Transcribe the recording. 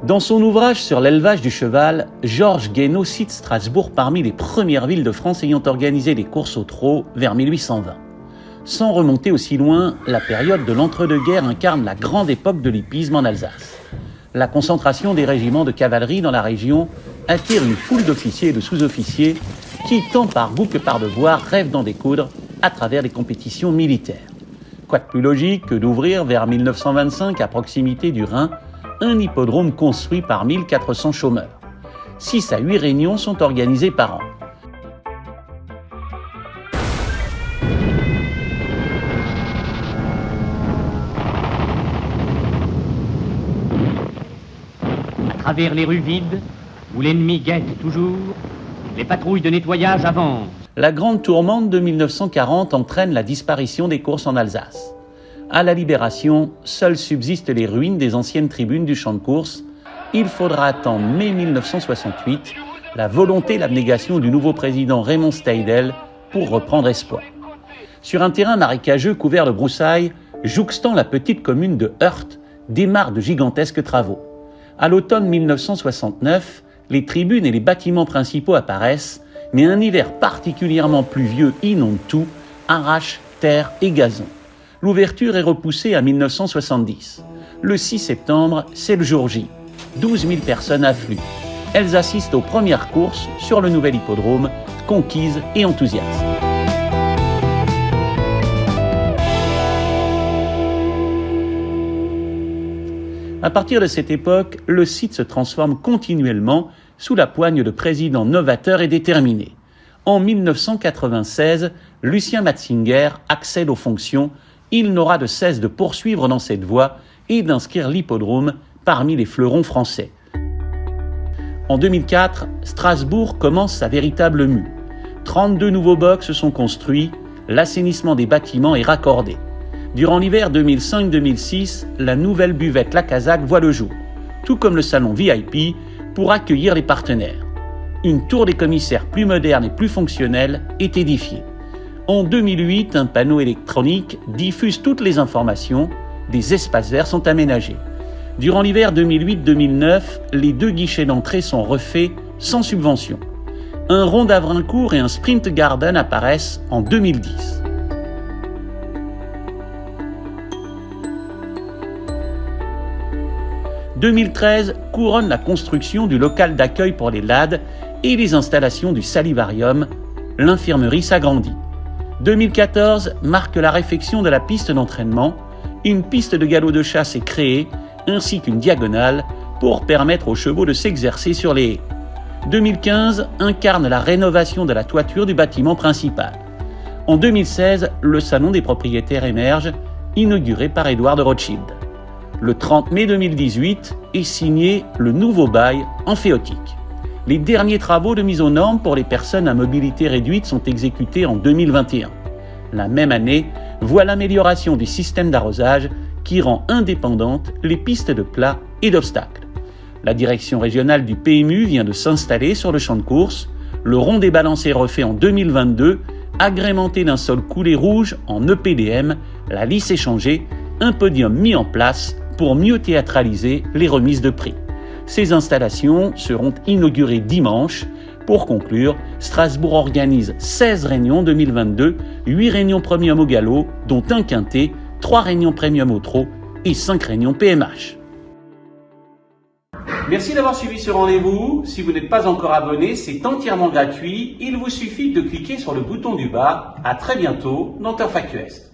Dans son ouvrage sur l'élevage du cheval, Georges Guénaud cite Strasbourg parmi les premières villes de France ayant organisé des courses au trot vers 1820. Sans remonter aussi loin, la période de l'entre-deux-guerres incarne la grande époque de l'hippisme en Alsace. La concentration des régiments de cavalerie dans la région attire une foule d'officiers et de sous-officiers qui, tant par goût que par devoir, rêvent d'en découdre à travers les compétitions militaires. Quoi de plus logique que d'ouvrir vers 1925 à proximité du Rhin un hippodrome construit par 1400 chômeurs. 6 à 8 réunions sont organisées par an. À travers les rues vides, où l'ennemi guette toujours, les patrouilles de nettoyage avancent. La grande tourmente de 1940 entraîne la disparition des courses en Alsace. À la Libération, seules subsistent les ruines des anciennes tribunes du champ de course. Il faudra attendre mai 1968, la volonté et l'abnégation du nouveau président Raymond Steidel pour reprendre espoir. Sur un terrain marécageux couvert de broussailles, jouxtant la petite commune de Heurt, démarrent de gigantesques travaux. À l'automne 1969, les tribunes et les bâtiments principaux apparaissent, mais un hiver particulièrement pluvieux inonde tout, arrache terre et gazon. L'ouverture est repoussée à 1970. Le 6 septembre, c'est le jour J. 12 000 personnes affluent. Elles assistent aux premières courses sur le nouvel hippodrome, conquises et enthousiastes. À partir de cette époque, le site se transforme continuellement sous la poigne de présidents novateurs et déterminés. En 1996, Lucien Matzinger accède aux fonctions. Il n'aura de cesse de poursuivre dans cette voie et d'inscrire l'hippodrome parmi les fleurons français. En 2004, Strasbourg commence sa véritable mue. 32 nouveaux boxes sont construits, l'assainissement des bâtiments est raccordé. Durant l'hiver 2005-2006, la nouvelle buvette La Casaque voit le jour, tout comme le salon VIP pour accueillir les partenaires. Une tour des commissaires plus moderne et plus fonctionnelle est édifiée. En 2008, un panneau électronique diffuse toutes les informations, des espaces verts sont aménagés. Durant l'hiver 2008-2009, les 2 guichets d'entrée sont refaits sans subvention. Un rond d'Avrincourt et un sprint garden apparaissent en 2010. « 2013 couronne la construction du local d'accueil pour les LAD et les installations du salivarium. L'infirmerie s'agrandit. 2014 marque la réfection de la piste d'entraînement. Une piste de galop de chasse est créée, ainsi qu'une diagonale pour permettre aux chevaux de s'exercer sur les haies. 2015 incarne la rénovation de la toiture du bâtiment principal. En 2016, le salon des propriétaires émerge, inauguré par Édouard de Rothschild. Le 30 mai 2018 est signé le nouveau bail emphéotique. Les derniers travaux de mise aux normes pour les personnes à mobilité réduite sont exécutés en 2021. La même année voit l'amélioration du système d'arrosage qui rend indépendantes les pistes de plat et d'obstacles. La direction régionale du PMU vient de s'installer sur le champ de course. Le rond des balances est refait en 2022, agrémenté d'un sol coulé rouge en EPDM, la lisse est changée, un podium mis en place pour mieux théâtraliser les remises de prix. Ces installations seront inaugurées dimanche. Pour conclure, Strasbourg organise 16 réunions 2022, 8 réunions premium au galop, dont un quintet, 3 réunions premium au trot et 5 réunions PMH. Merci d'avoir suivi ce rendez-vous. Si vous n'êtes pas encore abonné, c'est entièrement gratuit. Il vous suffit de cliquer sur le bouton du bas. À très bientôt dans Turf Actu Est.